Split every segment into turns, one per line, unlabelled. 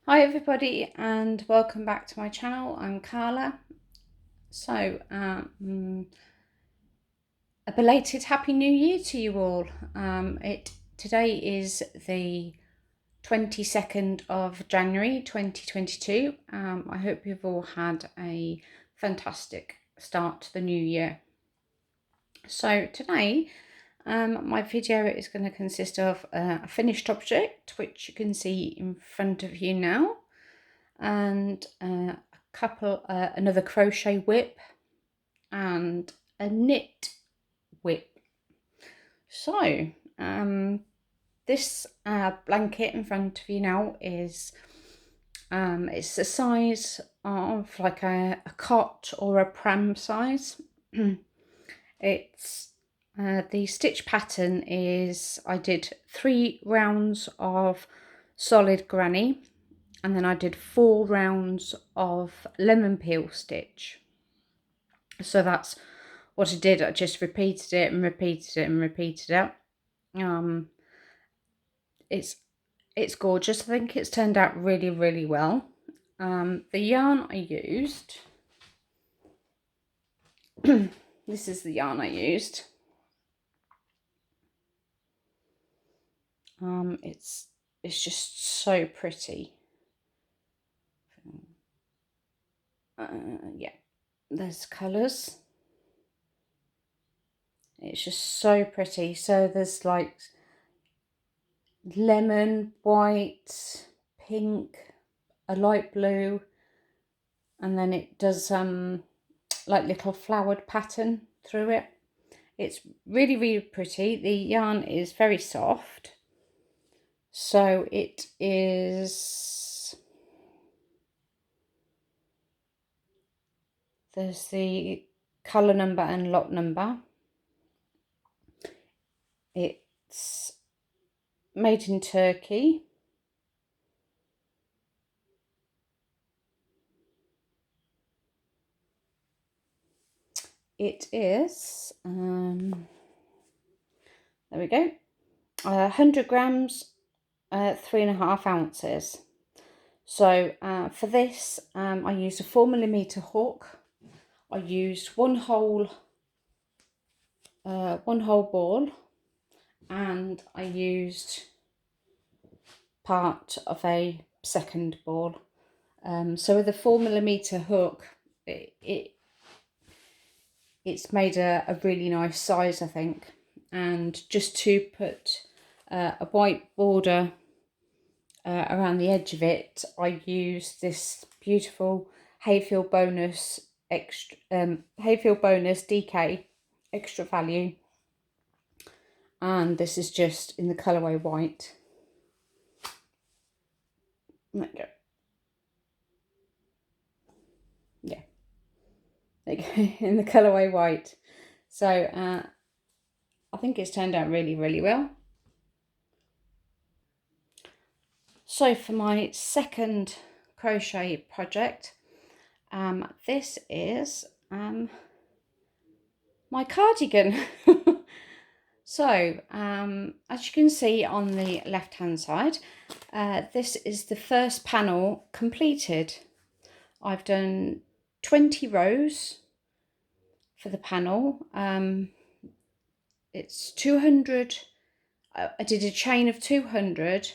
Hi everybody and welcome back to my channel. I'm Carla. So a belated Happy New Year to you all. Today is the 22nd of January 2022. I hope you've all had a fantastic start to the new year. So today my video is going to consist of a finished object, which you can see in front of you now, and another crochet whip and a knit whip. So this blanket in front of you now is it's the size of like a cot or a pram size. It's the stitch pattern is, I did 3 rounds of solid granny, and then I did 4 rounds of lemon peel stitch. So that's what I did. I just repeated it and repeated it and repeated it. It's gorgeous. I think it's turned out really well. The yarn I used, this is the yarn I used. It's just so pretty. Yeah, there's colours. It's just so pretty. So there's like lemon, white, pink, a light blue, and then it does like little flowered pattern through it. It's really pretty. The yarn is very soft, so it is, there's the colour number and lot number. It's made in Turkey. It is there we go, 100 grams, 3.5 ounces. So for this I used a 4mm hook. I used one whole ball, and I used part of a second ball. So with a 4mm hook, it's made a really nice size, I think. And just to put a white border around the edge of it, I used this beautiful Hayfield Bonus DK extra value, and this is just in the colourway white. There you go. Yeah, there you go, in the colourway white. So I think it's turned out really well. So for my second crochet project, this is my cardigan. So as you can see on the left hand side, this is the first panel completed. I've done 20 rows for the panel. It's 200. I did a chain of 200,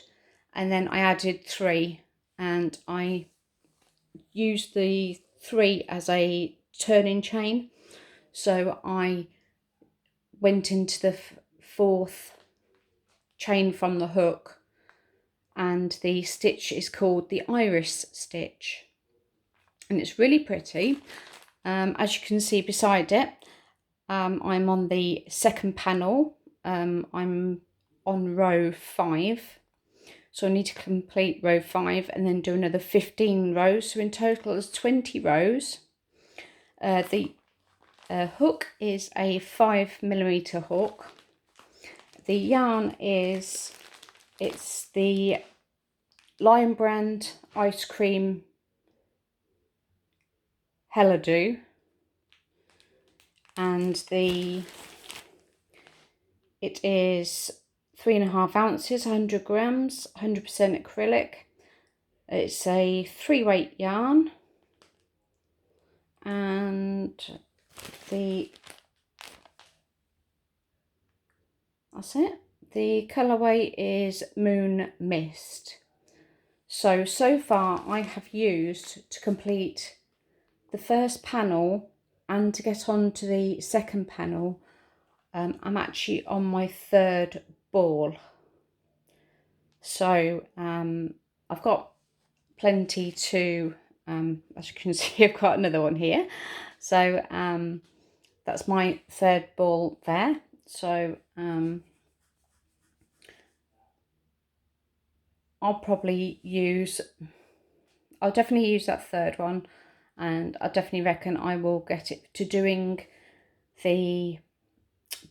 and then I added 3, and I used the 3 as a turning chain. So I went into the 4th chain from the hook, and the stitch is called the iris stitch, and it's really pretty. As you can see beside it, I'm on the second panel. I'm on row 5, so I need to complete row 5 and then do another 15 rows. So in total there's 20 rows. The hook is a 5mm hook. The yarn is, it's the Lion Brand Ice Cream Hello, and it is 3.5 ounces, 100 grams, 100% acrylic. It's a 3-weight yarn, and that's it. The colourway is Moon Mist. So far I have used, to complete the first panel and to get on to the second panel, I'm actually on my 3rd ball. So I've got plenty to, as you can see, I've got another one here. So that's my 3rd ball there. So I'll definitely use that 3rd one, and I definitely reckon I will get it to doing the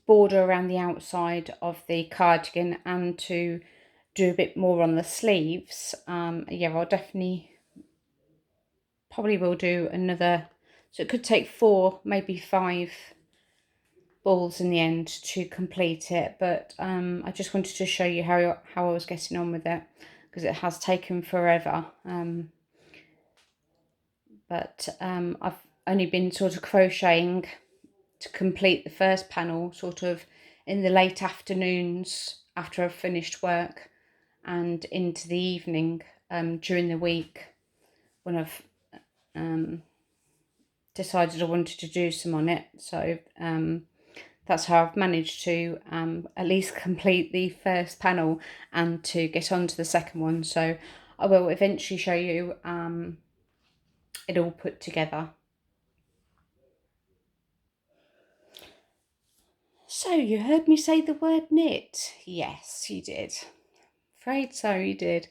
border around the outside of the cardigan and to do a bit more on the sleeves. Yeah, I'll probably will do another, so it could take 4, maybe 5 balls in the end to complete it, but I just wanted to show you how I was getting on with it, because it has taken forever. But I've only been sort of crocheting to complete the first panel sort of in the late afternoons after I've finished work, and into the evening during the week when I've decided I wanted to do some on it. So that's how I've managed to at least complete the first panel and to get on to the second one. So I will eventually show you it all put together. So you heard me say the word knit? Yes, you did. Afraid so, you did.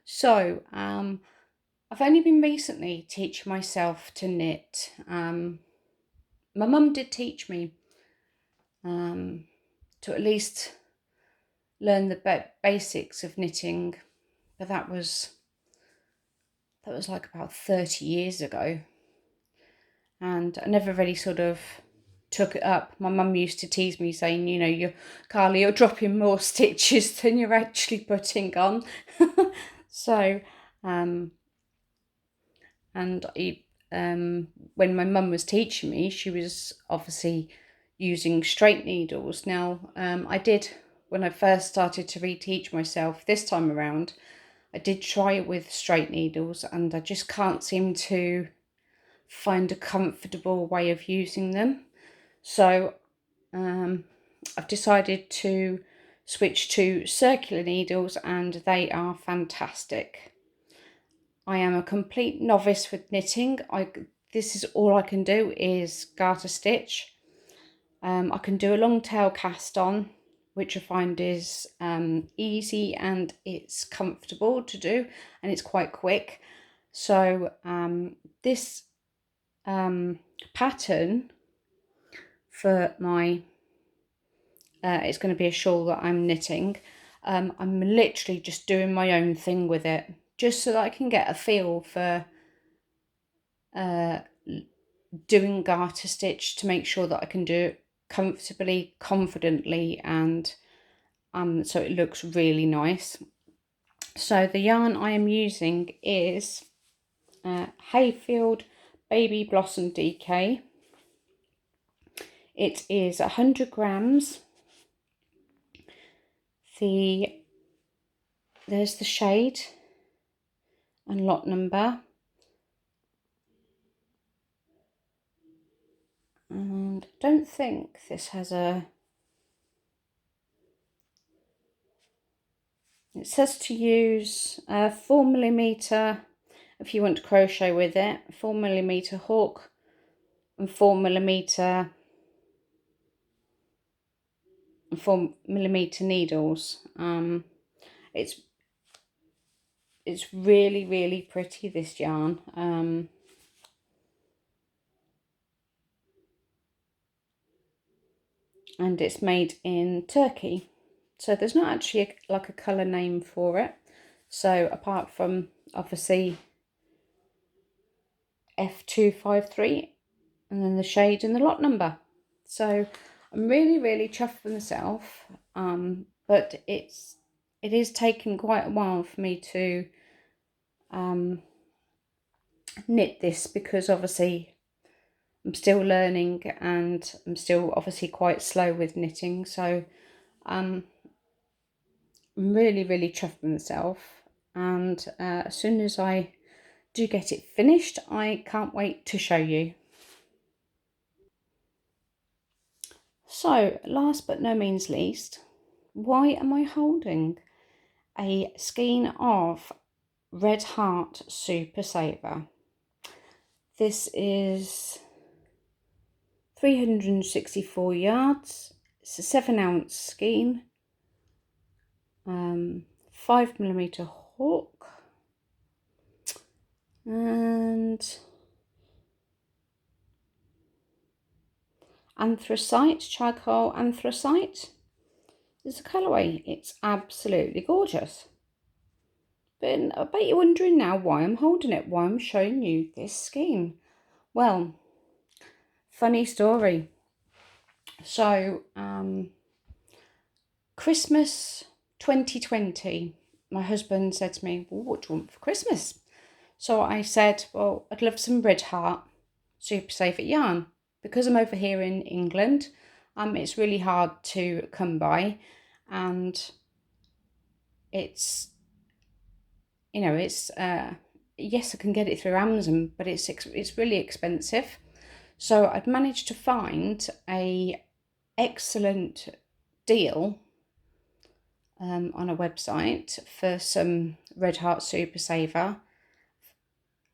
So I've only been recently teaching myself to knit. My mum did teach me to at least learn the basics of knitting, but that was like about 30 years ago, and I never really sort of took it up. My mum used to tease me saying, you know, Carla, you're dropping more stitches than you're actually putting on. So and when my mum was teaching me, she was obviously using straight needles. Now I did, when I first started to reteach myself this time around, I did try it with straight needles, and I just can't seem to find a comfortable way of using them. So I've decided to switch to circular needles, and they are fantastic. I am a complete novice with knitting. This is all I can do is garter stitch. I can do a long tail cast on, which I find is easy and it's comfortable to do, and it's quite quick. So this pattern for my it's going to be a shawl that I'm knitting. I'm literally just doing my own thing with it, just so that I can get a feel for doing garter stitch, to make sure that I can do it comfortably, confidently, and so it looks really nice. So the yarn I am using is Hayfield Baby Blossom DK. It is 100 grams. There's the shade and lot number. And I don't think this has a... It says to use 4mm if you want to crochet with it, 4mm hook and 4mm needles. It's really, really pretty, this yarn. And it's made in Turkey. So there's not actually like a colour name for it. So apart from obviously F253 and then the shade and the lot number. So I'm really, really chuffed with myself. But it is taking quite a while for me to knit this, because obviously I'm still learning and I'm still obviously quite slow with knitting. So I'm really, really chuffed with myself. And as soon as I do get it finished, I can't wait to show you. So last but no means least, why am I holding a skein of Red Heart Super Saver? This is 364 yards. It's a 7-ounce skein, 5mm hook, and anthracite, charcoal anthracite is the colourway. It's absolutely gorgeous. But I bet you're wondering now why I'm holding it, why I'm showing you this skein. Well, funny story. So, Christmas 2020, my husband said to me, well, what do you want for Christmas? So I said, well, I'd love some Red Heart Super Saver yarn. Because I'm over here in England, it's really hard to come by, and it's, you know, it's, yes, I can get it through Amazon, but it's really expensive. So I'd managed to find a excellent deal on a website for some Red Heart Super Saver,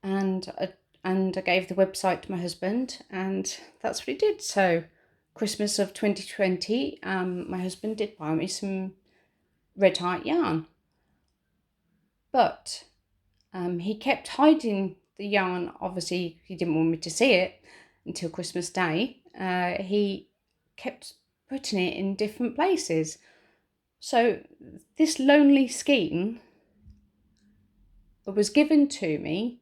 and I gave the website to my husband, and that's what he did. So Christmas of 2020, my husband did buy me some Red Heart yarn, but he kept hiding the yarn. Obviously he didn't want me to see it until Christmas Day. He kept putting it in different places. So this lonely skein was given to me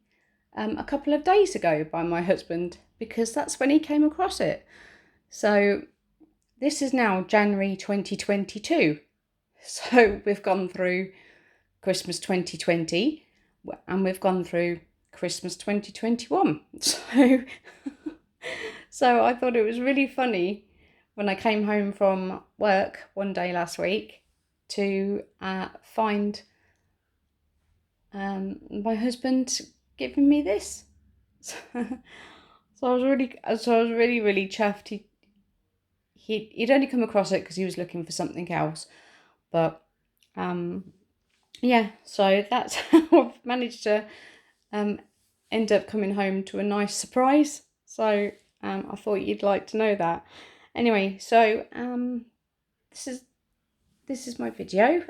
a couple of days ago by my husband, because that's when he came across it. So this is now January 2022. So we've gone through Christmas 2020 and we've gone through Christmas 2021. So I thought it was really funny when I came home from work one day last week to find my husband giving me this. So I was really chuffed. He'd only come across it because he was looking for something else, but yeah. So that's how I've managed to end up coming home to a nice surprise. So I thought you'd like to know that. Anyway, so this is my video.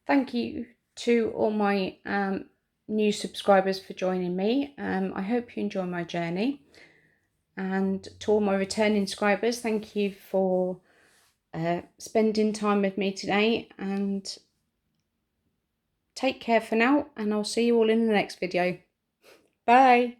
Thank you to all my new subscribers for joining me. I hope you enjoy my journey. And to all my returning subscribers, thank you for spending time with me today, and take care for now, and I'll see you all in the next video. Bye.